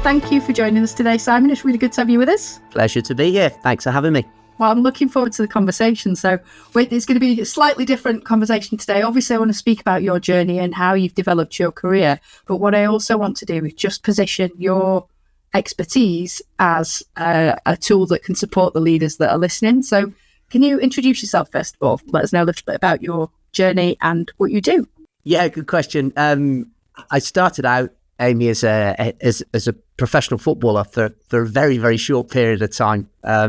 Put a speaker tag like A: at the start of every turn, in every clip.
A: Thank you for joining us today, Simon. It's really good to have you with us.
B: Pleasure to be here. Thanks for having me.
A: Well, I'm looking forward to the conversation. So it's going to be a slightly different conversation today. Obviously, I want to speak about your journey and how you've developed your career. But what I also want to do is just position your expertise as a tool that can support the leaders that are listening. So can you introduce yourself first of all? Let us know a little bit about your journey and what you do.
B: Yeah, good question. I started out, Amy, as a professional footballer for a very, very short period of time. I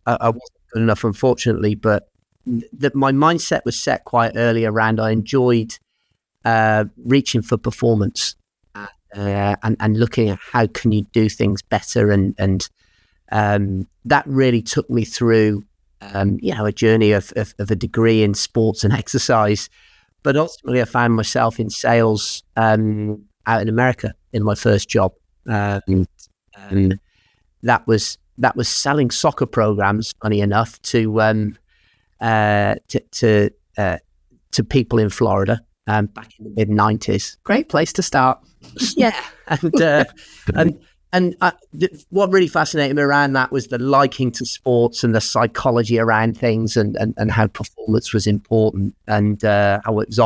B: wasn't good enough, unfortunately, but my mindset was set quite early around I enjoyed reaching for performance and looking at how can you do things better. And that really took me through, a journey of a degree in sports and exercise. But ultimately, I found myself in sales out in America in my first job. And that was selling soccer programs, funny enough, to people in Florida back in the mid-90s.
A: Great place to start.
B: Yeah, and what really fascinated me around that was the liking to sports and the psychology around things, and how performance was important, and how it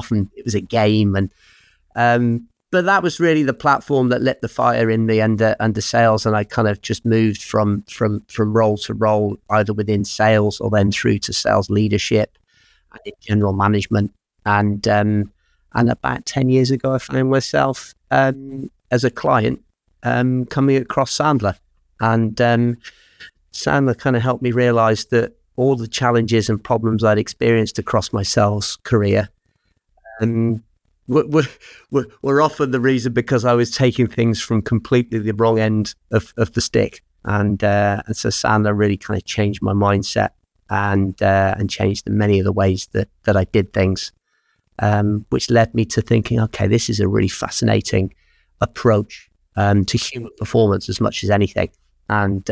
B: was a game, and but that was really the platform that lit the fire in me under sales, and I kind of just moved from role to role, either within sales or then through to sales leadership and in general management. And about 10 years ago, I found myself as a client coming across Sandler, and Sandler kind of helped me realize that all the challenges and problems I'd experienced across my sales career were often the reason because I was taking things from completely the wrong end of the stick, and so Sandler really kind of changed my mindset and changed many of the ways that I did things, which led me to thinking, okay, this is a really fascinating approach to human performance as much as anything, and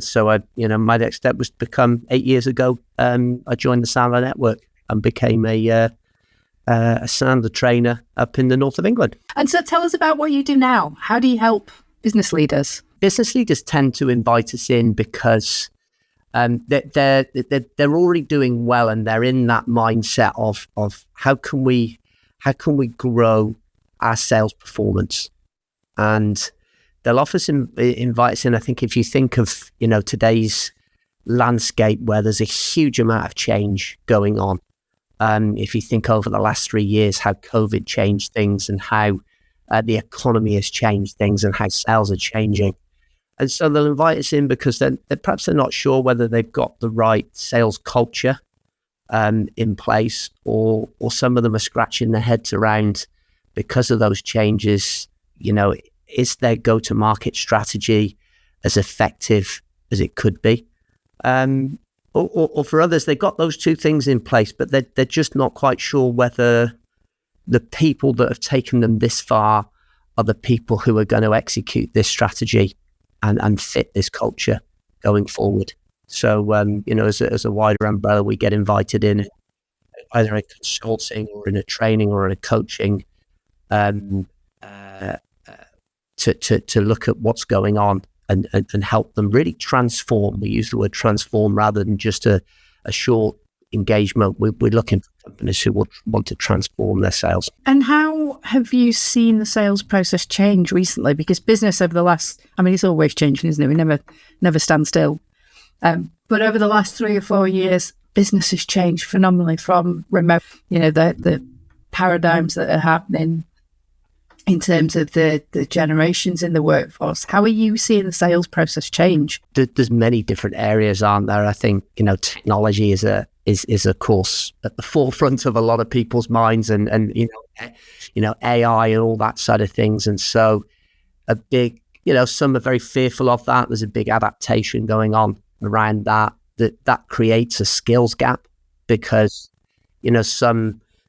B: so my next step was to become 8 years ago. I joined the Sandler Network and became a Sandler trainer up in the north of England.
A: And so tell us about what you do now. How do you help business leaders?
B: Business leaders tend to invite us in because they're already doing well, and they're in that mindset of how can we grow our sales performance. And they'll often invite us in. I think if you think of today's landscape where there's a huge amount of change going on, if you think over the last 3 years, how COVID changed things and how the economy has changed things and how sales are changing. And so they'll invite us in because perhaps they're not sure whether they've got the right sales culture in place, or some of them are scratching their heads around, because of those changes, is their go-to-market strategy as effective as it could be? Or for others, they've got those two things in place, but they're just not quite sure whether the people that have taken them this far are the people who are going to execute this strategy and fit this culture going forward. So, as a wider umbrella, we get invited in either in consulting or in a training or in a coaching to look at what's going on and help them really transform. We use the word transform rather than just a short engagement. We're looking for companies who want to transform their sales.
A: And how have you seen the sales process change recently? Because business over the last, it's always changing, isn't it? We never stand still. But over the last 3 or 4 years, business has changed phenomenally from remote, the paradigms that are happening in terms of the generations in the workforce. How are you seeing the sales process change?
B: There's many different areas, aren't there? I think, technology is of course at the forefront of a lot of people's minds, and AI and all that side of things. And so a big, some are very fearful of that. There's a big adaptation going on around that creates a skills gap, because,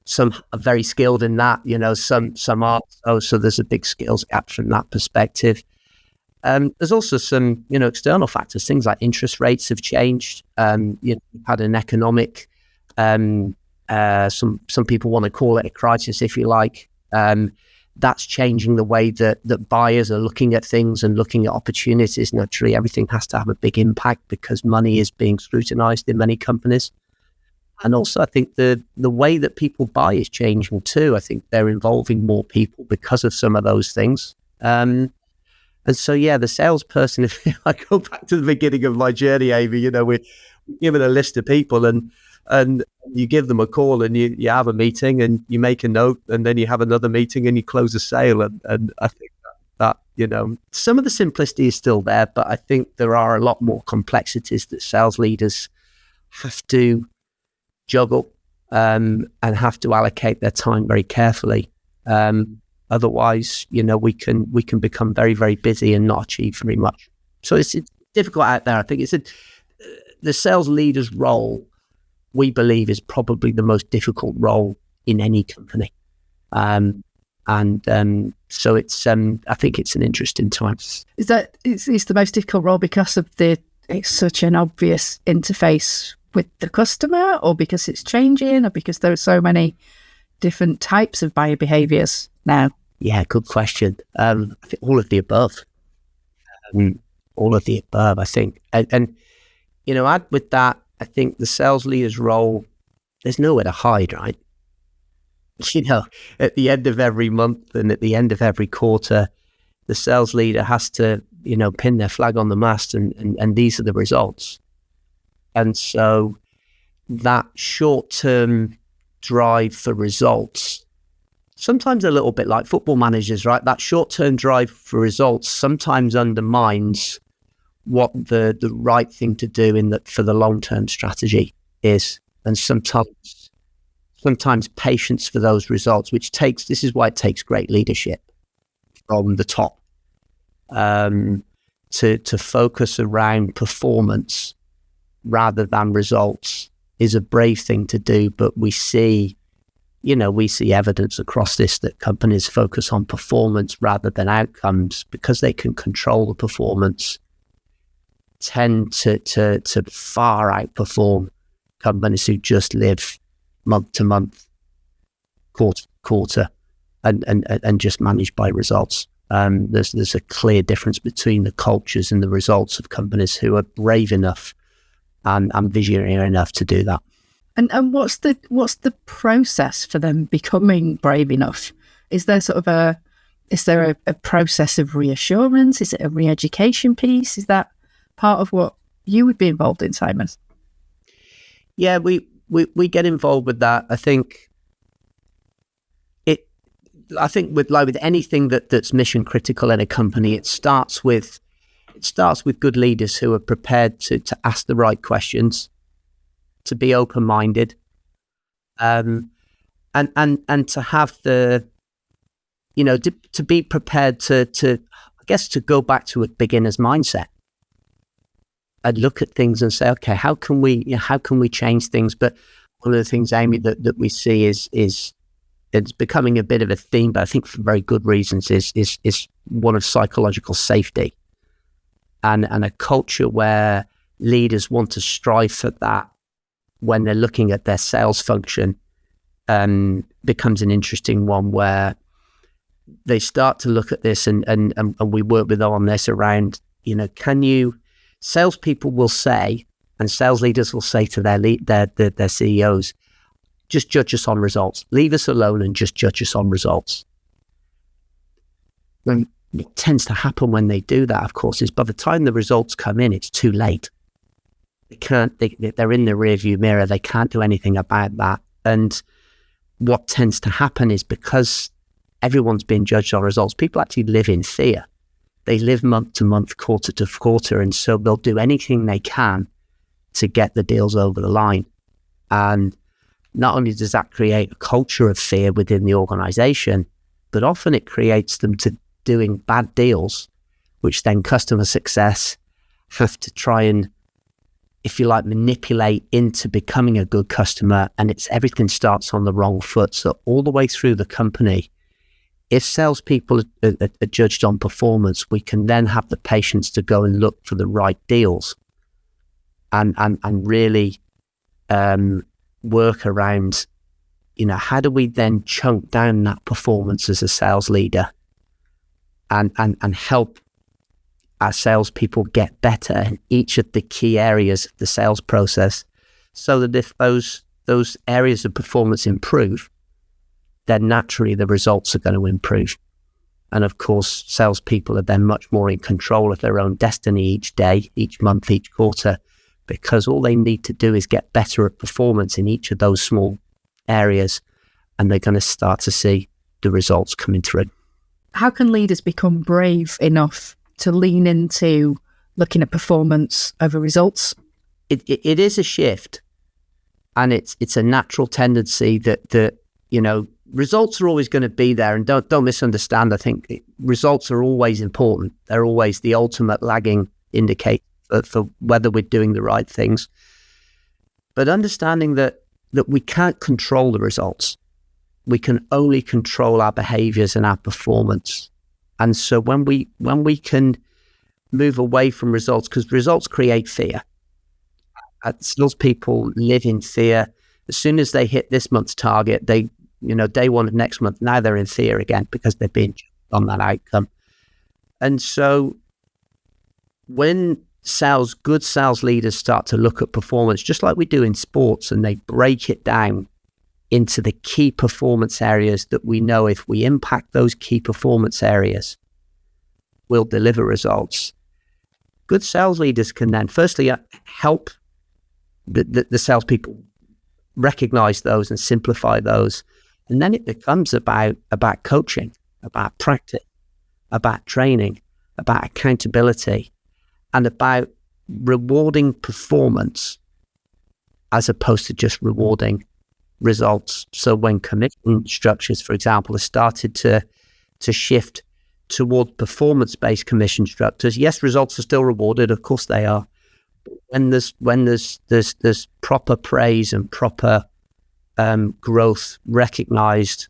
B: some are very skilled in that, some aren't. So there's a big skills gap from that perspective. There's also some, external factors. Things like interest rates have changed. We've had an economic, some people want to call it a crisis, if you like. that's changing the way that buyers are looking at things and looking at opportunities. Naturally, everything has to have a big impact because money is being scrutinized in many companies. And also, I think the way that people buy is changing too. I think they're involving more people because of some of those things. And so, yeah, the salesperson, if I go back to the beginning of my journey, Amy, we're given a list of people and you give them a call and you have a meeting and you make a note and then you have another meeting and you close a sale. And I think that some of the simplicity is still there, but I think there are a lot more complexities that sales leaders have to juggle and have to allocate their time very carefully. Otherwise, we can become very, very busy and not achieve very much. So it's difficult out there. I think the sales leader's role, we believe, is probably the most difficult role in any company. So it's I think it's an interesting time.
A: Is that it's the most difficult role because of it's such an obvious interface with the customer, or because it's changing, or because there are so many different types of buyer behaviors now?
B: Yeah, good question. I think all of the above. All of the above, I think. And add with that, I think the sales leader's role, there's nowhere to hide, right? At the end of every month and at the end of every quarter, the sales leader has to, pin their flag on the mast and these are the results. And so that short-term drive for results, sometimes a little bit like football managers, right? That short-term drive for results sometimes undermines what the right thing to do for the long-term strategy is. And sometimes patience for those results, this is why it takes great leadership from the top, to focus around performance rather than results is a brave thing to do. But we see evidence across this that companies focus on performance rather than outcomes because they can control the performance, tend to far outperform companies who just live month to month, quarter to quarter, and just manage by results. There's a clear difference between the cultures and the results of companies who are brave enough and visionary enough to do that.
A: And what's the process for them becoming brave enough? Is there a process of reassurance? Is it a re-education piece? Is that part of what you would be involved in, Simon?
B: Yeah, we get involved with that. I think with anything that's mission critical in a company, it starts with good leaders who are prepared to ask the right questions, to be open-minded, and to have to be prepared to I guess to go back to a beginner's mindset and look at things and say, okay, how can we change things? But one of the things, Amy, that we see is it's becoming a bit of a theme, but I think for very good reasons, is one of psychological safety and a culture where leaders want to strive for that when they're looking at their sales function. Becomes an interesting one where they start to look at this and we work with them on this around, salespeople will say, and sales leaders will say to their CEOs, just judge us on results. Leave us alone and just judge us on results. Then what tends to happen when they do that, of course, is by the time the results come in, it's too late. They're in the rearview mirror. They can't do anything about that. And what tends to happen is because everyone's being judged on results, people actually live in fear. They live month to month, quarter to quarter, and so they'll do anything they can to get the deals over the line. And not only does that create a culture of fear within the organization, but often it creates them to doing bad deals, which then customer success have to try and, if you like, manipulate into becoming a good customer, and everything starts on the wrong foot. So all the way through the company, if salespeople are judged on performance, we can then have the patience to go and look for the right deals and really work around how do we then chunk down that performance as a sales leader and help our salespeople get better in each of the key areas of the sales process, so that if those areas of performance improve, then naturally the results are going to improve. And of course, salespeople are then much more in control of their own destiny each day, each month, each quarter, because all they need to do is get better at performance in each of those small areas, and they're going to start to see the results coming through.
A: How can leaders become brave enough to lean into looking at performance over results?
B: It is a shift, and it's a natural tendency that results are always going to be there. And don't misunderstand. I think results are always important. They're always the ultimate lagging indicator for whether we're doing the right things. But understanding that we can't control the results. We can only control our behaviors and our performance. And so when we can move away from results, because results create fear. Salespeople live in fear. As soon as they hit this month's target, day one of next month, now they're in fear again because they've been on that outcome. And so when good sales leaders start to look at performance, just like we do in sports, and they break it down into the key performance areas that we know if we impact those key performance areas, we'll deliver results. Good sales leaders can then firstly help the salespeople recognize those and simplify those. And then it becomes about coaching, about practice, about training, about accountability, and about rewarding performance as opposed to just rewarding results. So when commission structures, for example, have started to shift toward performance-based commission structures, yes, results are still rewarded, of course they are. When there's proper praise and proper growth recognized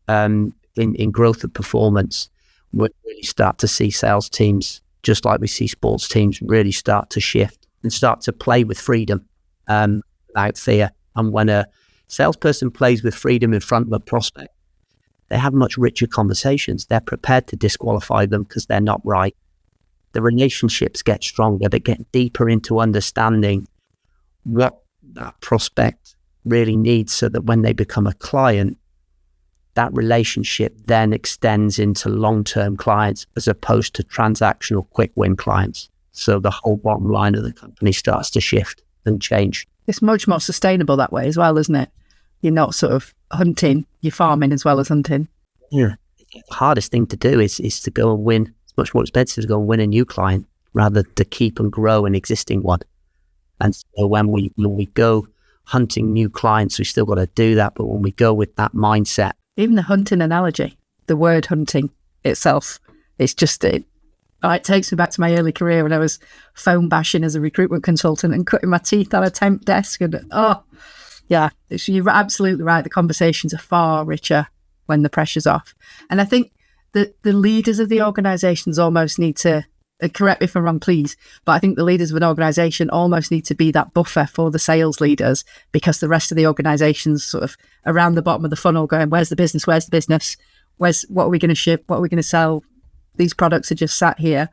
B: in growth of performance, we really start to see sales teams, just like we see sports teams, really start to shift and start to play with freedom without fear. And when a salesperson plays with freedom in front of a prospect, they have much richer conversations. They're prepared to disqualify them because they're not right. The relationships get stronger. They get deeper into understanding what that prospect really needs, so that when they become a client, that relationship then extends into long-term clients as opposed to transactional quick win clients. So the whole bottom line of the company starts to shift and change.
A: It's much more sustainable that way as well, isn't it? You're not sort of hunting, you're farming as well as hunting.
B: Yeah. The hardest thing to do is to go and win. It's much more expensive to go and win a new client rather than to keep and grow an existing one. And so when we go hunting new clients, we still got to do that. But when we go with that mindset,
A: even the hunting analogy, the word hunting itself, it's just it takes me back to my early career when I was phone bashing as a recruitment consultant and cutting my teeth on a temp desk. And you're absolutely right. The conversations are far richer when the pressure's off. And I think that the leaders of the organisations almost need to, correct me if I'm wrong, please, but I think the leaders of an organisation almost need to be that buffer for the sales leaders, because the rest of the organisation's sort of around the bottom of the funnel going, where's the business? Where's the business? What are we going to ship? What are we going to sell? These products are just sat here.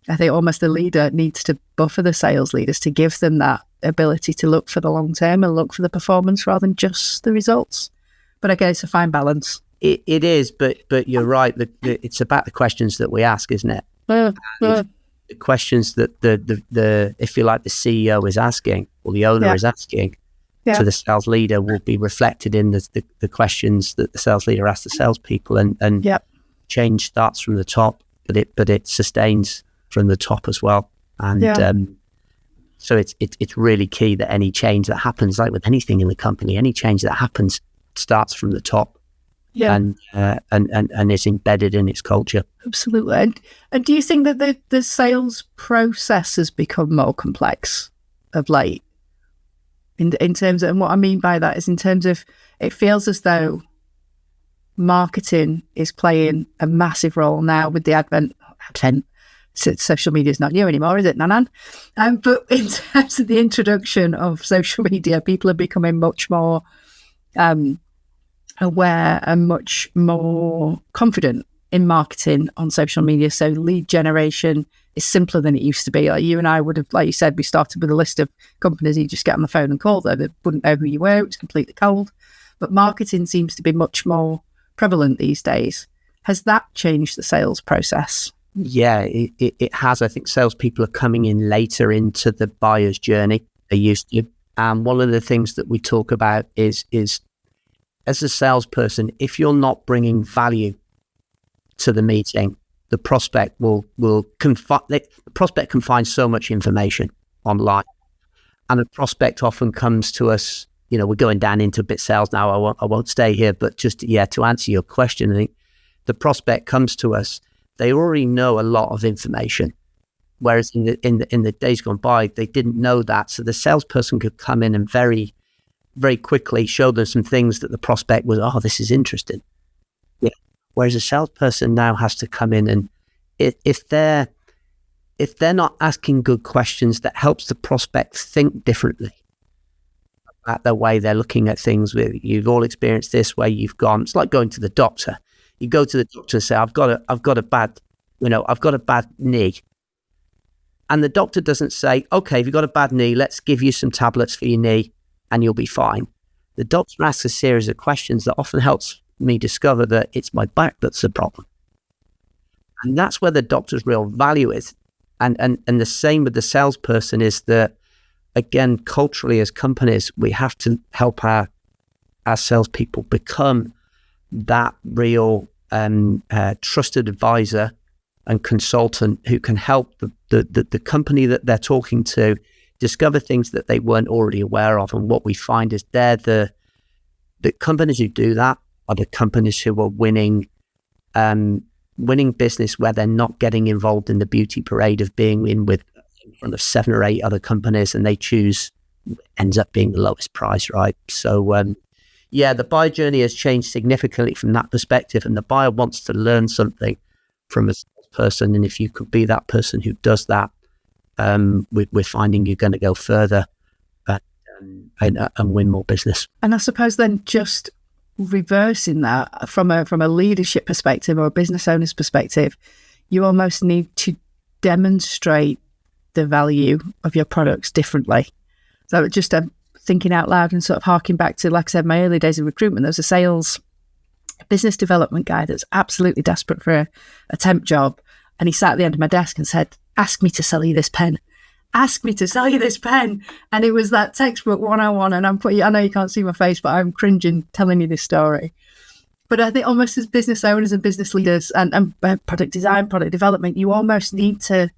A: I think almost the leader needs to buffer the sales leaders to give them that ability to look for the long term and look for the performance rather than just the results. But I guess it's a fine balance.
B: It is, but you're right. It's about the questions that we ask, isn't it? The questions that the if you like the CEO is asking, or the owner is asking to the sales leader, will be reflected in the questions that the sales leader asks the salespeople, and change starts from the top, but it sustains from the top as well. And so it's really key that any change that happens, like with anything in the company, any change that happens starts from the top. And is embedded in its culture.
A: Absolutely. And do you think that the sales process has become more complex of late? In terms of, and what I mean by that is in terms of, it feels as though marketing is playing a massive role now with the advent. Social media is not new anymore, is it, Nanan? But in terms of the introduction of social media, people are becoming much more aware and much more confident in marketing on social media. So lead generation is simpler than it used to be. Like you and I would have, like you said, we started with a list of companies you just get on the phone and call them. They wouldn't know who you were. It was completely cold. But marketing seems to be much more prevalent these days. Has that changed the sales process?
B: Yeah, it has. I think salespeople are coming in later into the buyer's journey they used to. And one of the things that we talk about is as a salesperson, if you're not bringing value to the meeting, the prospect the prospect can find so much information online, and a prospect often comes to us. We're going down into a bit sales now. I won't stay here, but just to answer your question, I think the prospect comes to us. They already know a lot of information, whereas in the days gone by, they didn't know that. So the salesperson could come in and very, very quickly show them some things that the prospect was, oh, this is interesting. Yeah. Whereas a salesperson now has to come in and if they're not asking good questions that helps the prospect think differently about the way they're looking at things. You've all experienced this where you've gone, it's like going to the doctor. You go to the doctor and say, I've got a bad knee. And the doctor doesn't say, okay, if you've got a bad knee, let's give you some tablets for your knee and you'll be fine. The doctor asks a series of questions that often helps me discover that it's my back that's the problem. And that's where the doctor's real value is. And the same with the salesperson is that, again, culturally as companies, we have to help our salespeople become that real trusted advisor and consultant who can help the company that they're talking to discover things that they weren't already aware of. And what we find is the companies who do that are the companies who are winning business where they're not getting involved in the beauty parade of being in front of 7 or 8 other companies, and they ends up being the lowest price, right? So the buyer journey has changed significantly from that perspective, and the buyer wants to learn something from a salesperson, and if you could be that person who does that, we're finding you're going to go further and win more business.
A: And I suppose then just reversing that from a leadership perspective or a business owner's perspective, you almost need to demonstrate the value of your products differently. So just thinking out loud and sort of harking back to, like I said, my early days of recruitment, there was a sales business development guy that's absolutely desperate for a temp job. And he sat at the end of my desk and said, ask me to sell you this pen. Ask me to sell you this pen. And it was that textbook 101. And I know you can't see my face, but I'm cringing telling you this story. But I think almost as business owners and business leaders and product design, product development, you almost need to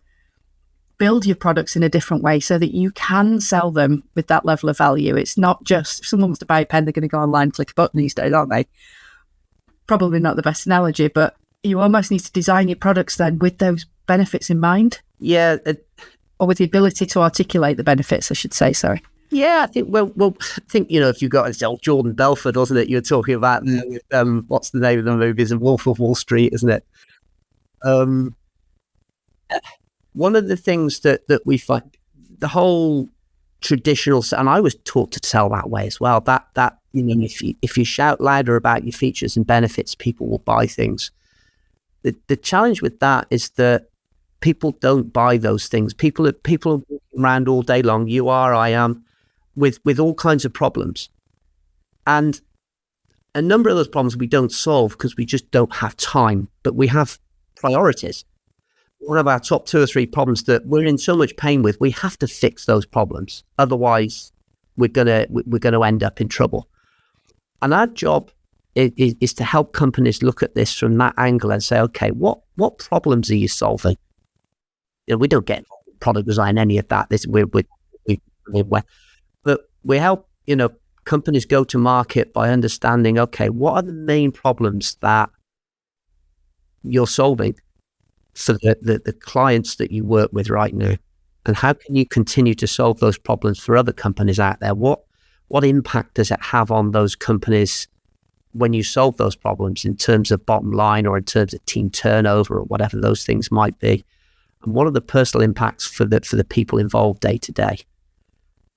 A: build your products in a different way so that you can sell them with that level of value. It's not just, if someone wants to buy a pen, they're going to go online, click a button these days, aren't they? Probably not the best analogy, but you almost need to design your products then with those benefits in mind.
B: Yeah.
A: Or with the ability to articulate the benefits, I should say, sorry.
B: Yeah, I think, if you got this old Jordan Belfort, wasn't it? You were talking about, what's the name of the movie? It's Wolf of Wall Street, isn't it? One of the things that we find, the whole traditional, and I was taught to sell that way as well, that if you shout louder about your features and benefits, people will buy things. The challenge with that is that people don't buy those things. People are walking around all day long, I am, with all kinds of problems. And a number of those problems we don't solve because we just don't have time, but we have priorities. One of our top 2 or 3 problems that we're in so much pain with, we have to fix those problems. Otherwise, we're gonna end up in trouble. And our job is to help companies look at this from that angle and say, okay, what problems are you solving? We don't get product design, any of that. But we help, companies go to market by understanding, okay, what are the main problems that you're solving for the clients that you work with right now? And how can you continue to solve those problems for other companies out there? What impact does it have on those companies when you solve those problems in terms of bottom line or in terms of team turnover or whatever those things might be? And what are the personal impacts for the people involved day to day?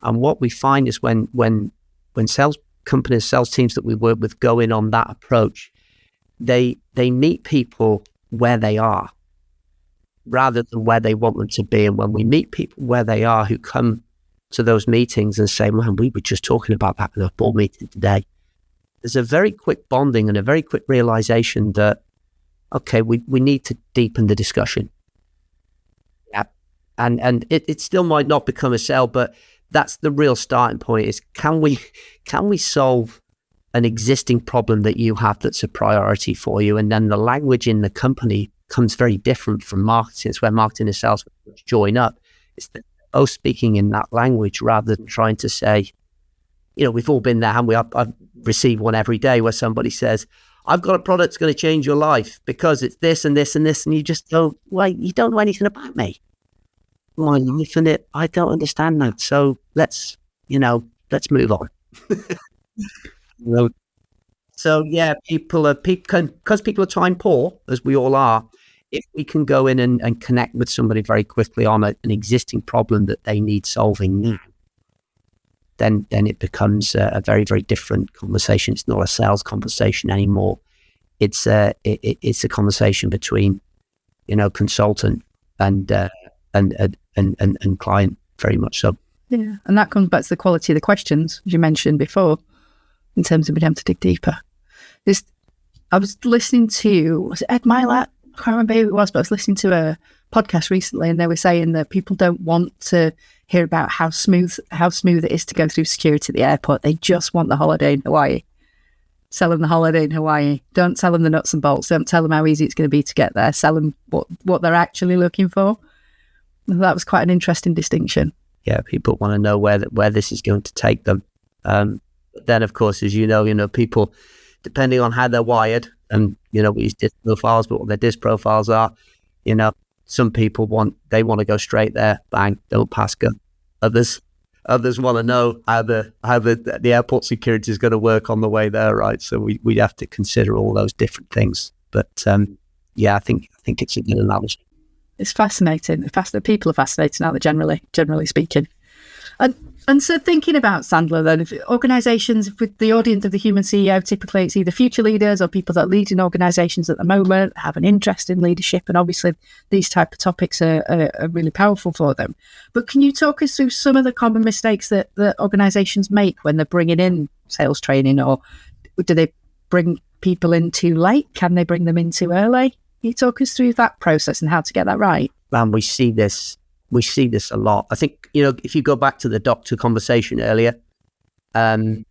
B: And what we find is when companies, sales teams that we work with go in on that approach, they meet people where they are rather than where they want them to be. And when we meet people where they are who come to those meetings and say, man, we were just talking about that in a board meeting today, there's a very quick bonding and a very quick realization that, okay, we need to deepen the discussion. Yeah. And it still might not become a sale, but that's the real starting point, is can we solve an existing problem that you have that's a priority for you? And then the language in the company comes very different from marketing. It's where marketing and sales join up. It's that they're both speaking in that language rather than trying to say, we've all been there, haven't we? I've received one every day where somebody says, I've got a product that's going to change your life because it's this and this and this. And you just go, well, you don't know anything about me. My life and it, I don't understand that. So let's move on. So yeah, because people are time poor, as we all are, if we can go in and connect with somebody very quickly on an existing problem that they need solving now, then it becomes a very, very different conversation. It's not a sales conversation anymore. It's a conversation between, consultant and client, very much so.
A: Yeah, and that comes back to the quality of the questions, as you mentioned before, in terms of being able to dig deeper. I was listening to, was it Ed Milat? I can't remember who it was, but I was listening to a podcast recently, and they were saying that people don't want to hear about how smooth it is to go through security at the airport. They just want the holiday in Hawaii. Sell them the holiday in Hawaii. Don't tell them the nuts and bolts. Don't tell them how easy it's going to be to get there. Sell them what they're actually looking for. And that was quite an interesting distinction.
B: Yeah, people want to know where this is going to take them. But then, of course, as you know, people, depending on how they're wired, and we use disc profiles, but what their disc profiles are, some people want to go straight there, bang, don't pass go. Others want to know how the airport security is going to work on the way there, right? So we have to consider all those different things. But I think it's a good analogy.
A: It's fascinating. People are fascinating, aren't they, generally speaking? And so thinking about Sandler then, if organisations with the audience of the human CEO, typically it's either future leaders or people that lead in organisations at the moment, have an interest in leadership, and obviously these type of topics are really powerful for them. But can you talk us through some of the common mistakes that organisations make when they're bringing in sales training, or do they bring people in too late? Can they bring them in too early? Can you talk us through that process and how to get that right?
B: Man, we see this a lot. I think, if you go back to the doctor conversation earlier, I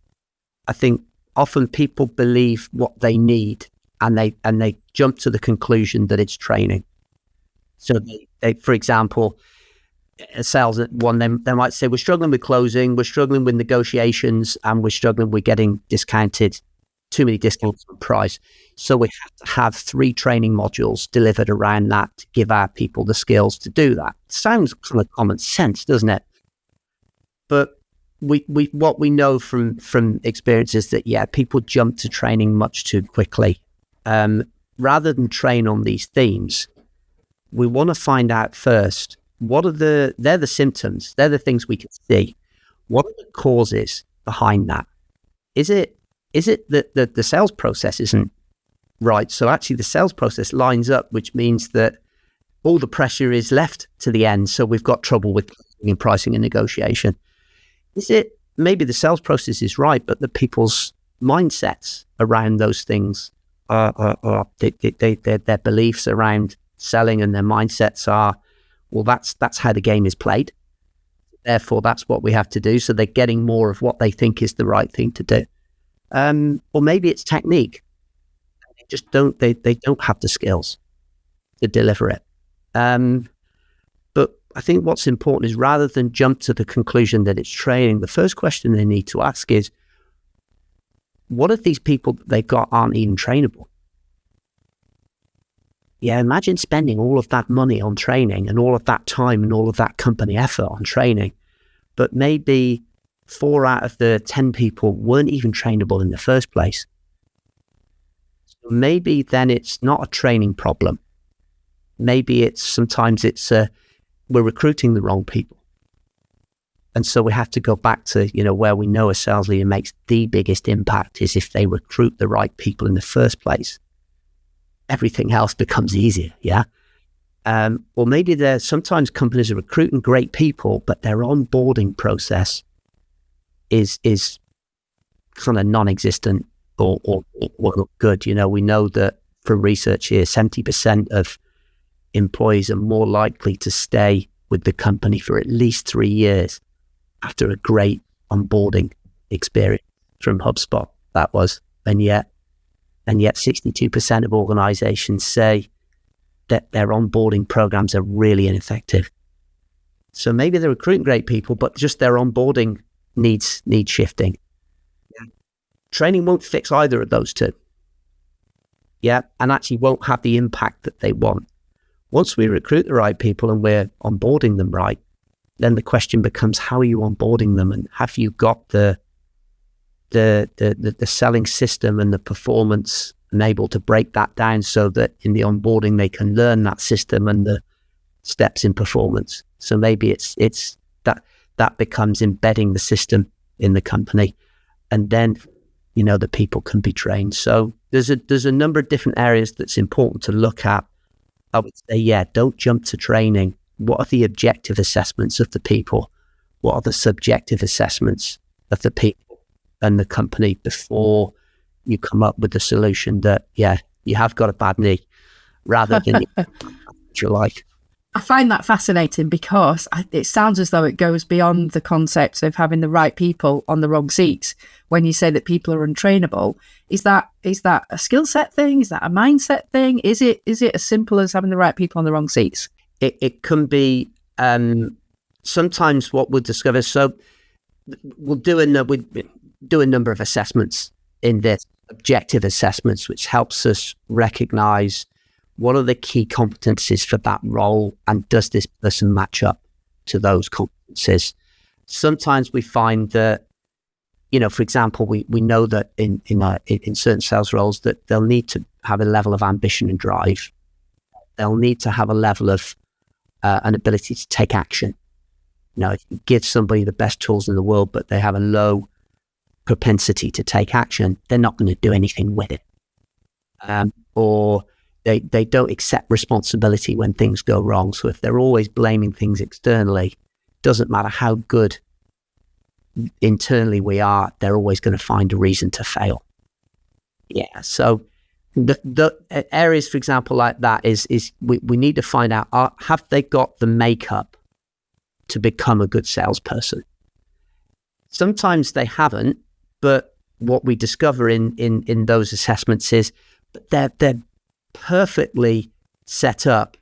B: think often people believe what they need and they jump to the conclusion that it's training. So they for example, a sales one, they might say, we're struggling with closing, we're struggling with negotiations, and we're struggling with getting too many discounts on price. So we have to have 3 training modules delivered around that to give our people the skills to do that. Sounds kind of common sense, doesn't it? But what we know from experience is that, people jump to training much too quickly. Rather than train on these themes, we want to find out first, they're the symptoms, they're the things we can see. What are the causes behind that? Is it that the sales process isn't right? So actually the sales process lines up, which means that all the pressure is left to the end. So we've got trouble with pricing and negotiation. Is it maybe the sales process is right, but the people's mindsets around those things their beliefs around selling and their mindsets are, well, that's how the game is played. Therefore, that's what we have to do. So they're getting more of what they think is the right thing to do. Or maybe it's technique. They just don't have the skills to deliver it. But I think what's important is, rather than jump to the conclusion that it's training, the first question they need to ask is, what if these people that they've got aren't even trainable? Yeah, imagine spending all of that money on training and all of that time and all of that company effort on training, but maybe 4 out of the 10 people weren't even trainable in the first place. So maybe then it's not a training problem. Maybe sometimes we're recruiting the wrong people. And so we have to go back to, where we know a sales leader makes the biggest impact is if they recruit the right people in the first place. Everything else becomes easier, yeah? Or maybe sometimes companies are recruiting great people, but their onboarding process is kind of non-existent or not good. We know that from research here, 70% of employees are more likely to stay with the company for at least 3 years after a great onboarding experience from HubSpot. That was, and yet 62% of organizations say that their onboarding programs are really ineffective. So maybe they're recruiting great people, but just their onboarding needs shifting. Yeah. Training won't fix either of those two. Yeah, and actually won't have the impact that they want. Once we recruit the right people and we're onboarding them right, then the question becomes, how are you onboarding them, and have you got the selling system and the performance and able to break that down so that in the onboarding they can learn that system and the steps in performance. So maybe it's that becomes embedding the system in the company, and then the people can be trained. So there's a number of different areas that's important to look at. I would say, don't jump to training. What are the objective assessments of the people? What are the subjective assessments of the people and the company before you come up with the solution that, you have got a bad knee, rather than what you like.
A: I find that fascinating because it sounds as though it goes beyond the concept of having the right people on the wrong seats. When you say that people are untrainable, is that a skill set thing? Is that a mindset thing? Is it as simple as having the right people on the wrong seats?
B: It can be sometimes what we'll discover. So we'll do a number of assessments in this, objective assessments, which helps us recognize what are the key competencies for that role, and does this person match up to those competencies? Sometimes we find that, for example, we know that in certain sales roles that they'll need to have a level of ambition and drive. They'll need to have a level of an ability to take action. If you give somebody the best tools in the world, but they have a low propensity to take action, they're not going to do anything with it. Or they don't accept responsibility when things go wrong. So if they're always blaming things externally, doesn't matter how good internally we are, they're always going to find a reason to fail. Yeah. So the areas, for example, like that is we need to find out, have they got the makeup to become a good salesperson? Sometimes they haven't, but what we discover in those assessments is that they're perfectly set up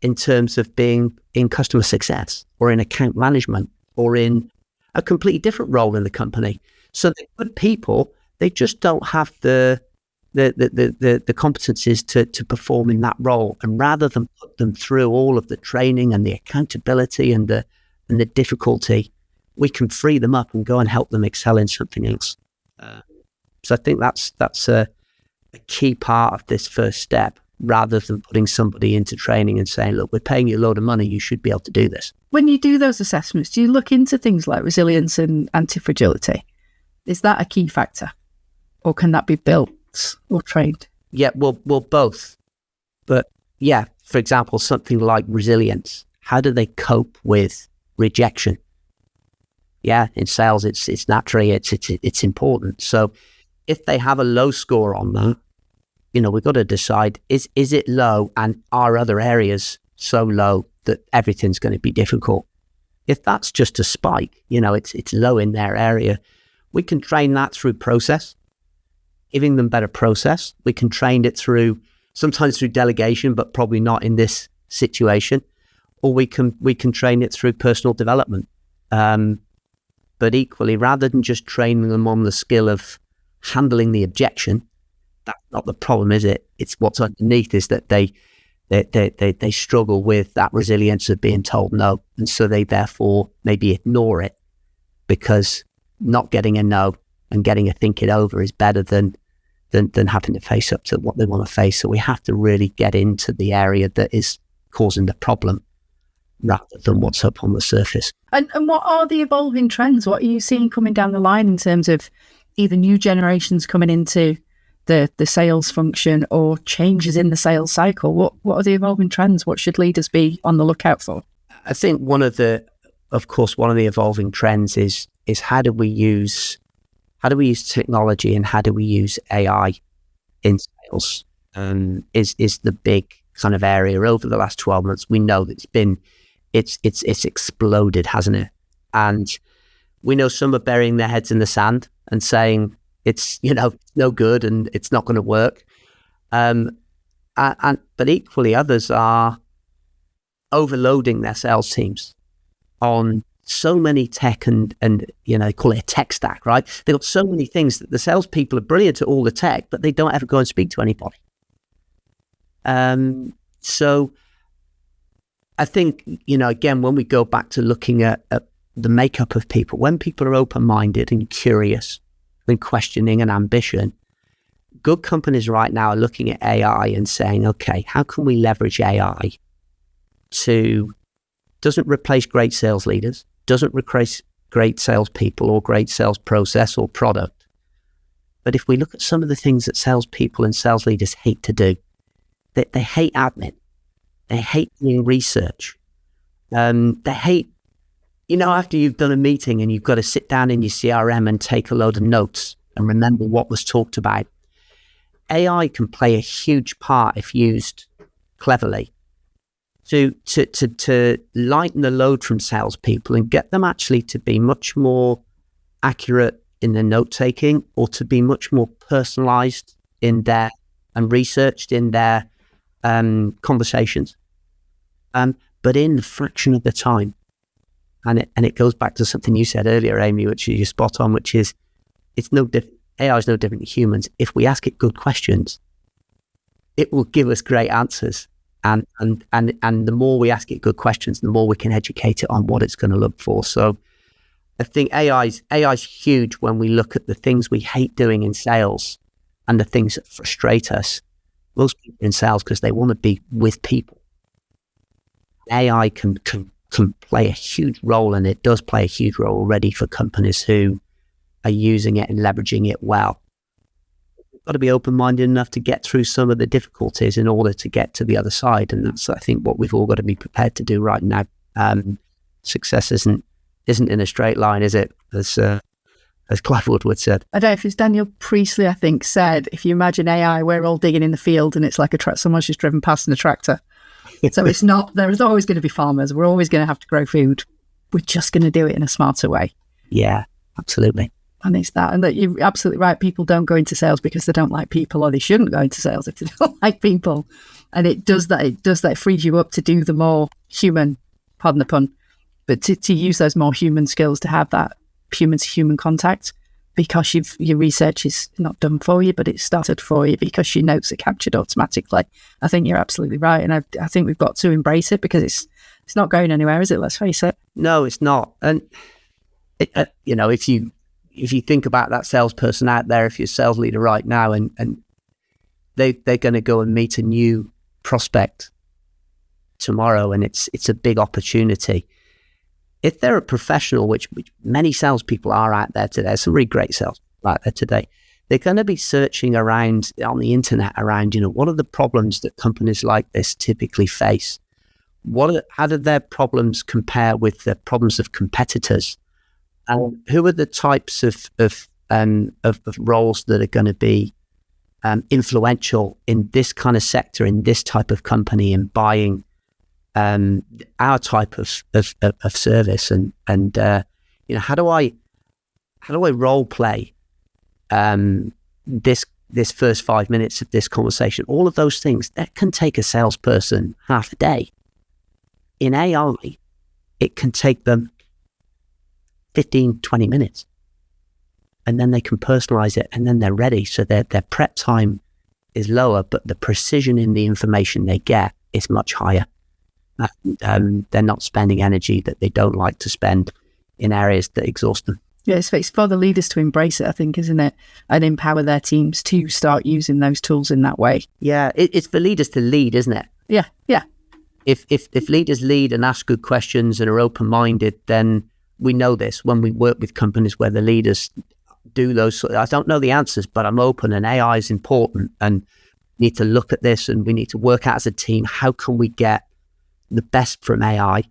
B: in terms of being in customer success or in account management or in a completely different role in the company. So they're good people, they just don't have the competencies to perform in that role. And rather than put them through all of the training and the accountability and the difficulty, we can free them up and go and help them excel in something else. So I think that's a key part of this first step, rather than putting somebody into training and saying, look, we're paying you a load of money, you should be able to do this.
A: When you do those assessments, do you look into things like resilience and anti-fragility? Is that a key factor? Or can that be built or trained?
B: Yeah, well, both. But yeah, for example, something like resilience. How do they cope with rejection? Yeah, in sales, it's naturally, it's important. So if they have a low score on that, we've got to decide, is it low, and are other areas so low that everything's going to be difficult? If that's just a spike, it's low in their area, we can train that through process, giving them better process. We can train it sometimes through delegation, but probably not in this situation. Or we can train it through personal development. But equally, rather than just training them on the skill of handling the objection, that's not the problem, is it? It's what's underneath is that they struggle with that resilience of being told no. And so they therefore maybe ignore it, because not getting a no and getting a think it over is better than having to face up to what they want to face. So we have to really get into the area that is causing the problem rather than what's up on the surface.
A: And what are the evolving trends? What are you seeing coming down the line in terms of either new generations coming into the sales function or changes in the sales cycle? What are the evolving trends? What should leaders be on the lookout for?
B: I think one of the evolving trends is how do we use technology and how do we use AI in sales? Is the big kind of area over the last 12 months. We know that it's exploded, hasn't it? And we know some are burying their heads in the sand and saying it's no good and it's not going to work. But equally, others are overloading their sales teams on so many tech and they call it a tech stack, right? They've got so many things that the salespeople are brilliant at all the tech, but they don't ever go and speak to anybody. So I think, again, when we go back to looking at the makeup of people, when people are open-minded and curious and questioning and ambition, good companies right now are looking at AI and saying, okay, how can we leverage AI doesn't replace great sales leaders, doesn't replace great salespeople or great sales process or product. But if we look at some of the things that salespeople and sales leaders hate to do, they hate admin, they hate doing research, they hate, after you've done a meeting and you've got to sit down in your CRM and take a load of notes and remember what was talked about. AI can play a huge part if used cleverly to lighten the load from salespeople and get them actually to be much more accurate in their note taking or to be much more personalized in their and researched in their conversations, but in a fraction of the time. And it goes back to something you said earlier, Amy, which you're spot on, which is AI is no different to humans. If we ask it good questions, it will give us great answers. And the more we ask it good questions, the more we can educate it on what it's going to look for. So I think AI's huge when we look at the things we hate doing in sales and the things that frustrate us. Most people in sales, because they want to be with people. AI can play a huge role, and it does play a huge role already for companies who are using it and leveraging it well. We've got to be open-minded enough to get through some of the difficulties in order to get to the other side, and that's, I think, what we've all got to be prepared to do right now. Success isn't in a straight line, is it? As Clive Woodward said. I
A: don't know if it's Daniel Priestley, I think, said, if you imagine AI, we're all digging in the field and it's like someone's just driven past in a tractor. So it's not, there's always going to be farmers. We're always going to have to grow food. We're just going to do it in a smarter way.
B: Yeah, absolutely.
A: And it's that. And that you're absolutely right. People don't go into sales because they don't like people, or they shouldn't go into sales if they don't like people. And it does that. It frees you up to do the more human, pardon the pun, but to use those more human skills, to have that human-to-human contact, because your research is not done for you, but it's started for you because your notes are captured automatically. I think you're absolutely right. And I think we've got to embrace it, because it's not going anywhere, is it? Let's face it.
B: No, it's not. And, if you think about that salesperson out there, if you're a sales leader right now and they're going to go and meet a new prospect tomorrow, and it's a big opportunity. If they're a professional, which many salespeople are out there today, some really great sales out there today, they're going to be searching around on the internet around, what are the problems that companies like this typically face? How do their problems compare with the problems of competitors? And who are the types of roles that are going to be influential in this kind of sector, in this type of company, and buying our type of service, and how do I role play this first 5 minutes of this conversation? All of those things that can take a salesperson half a day. In AI, it can take them 15, 20 minutes, and then they can personalize it, and then they're ready. So their prep time is lower, but the precision in the information they get is much higher. They're not spending energy that they don't like to spend in areas that exhaust them.
A: Yeah, it's for the leaders to embrace it, I think, isn't it? And empower their teams to start using those tools in that way.
B: Yeah, it's for leaders to lead, isn't it?
A: Yeah.
B: If leaders lead and ask good questions and are open-minded, then we know this when we work with companies where the leaders do those. I don't know the answers, but I'm open, and AI is important, and we need to look at this, and we need to work out as a team, how can we get the best from AI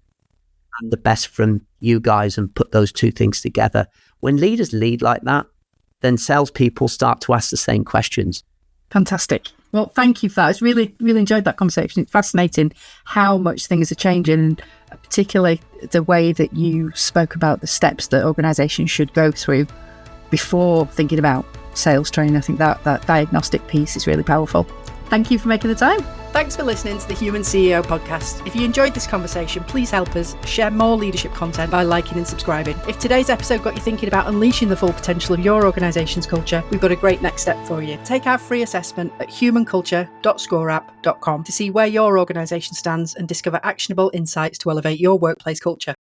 B: and the best from you guys and put those two things together. When leaders lead like that, then salespeople start to ask the same questions.
A: Fantastic. Well, thank you for that. It's really enjoyed that conversation. It's fascinating how much things are changing, and particularly the way that you spoke about the steps that organisations should go through before thinking about sales training. I think that diagnostic piece is really powerful. Thank you for making the time. Thanks for listening to the Human CEO podcast. If you enjoyed this conversation, please help us share more leadership content by liking and subscribing. If today's episode got you thinking about unleashing the full potential of your organisation's culture, we've got a great next step for you. Take our free assessment at humanculture.scoreapp.com to see where your organisation stands and discover actionable insights to elevate your workplace culture.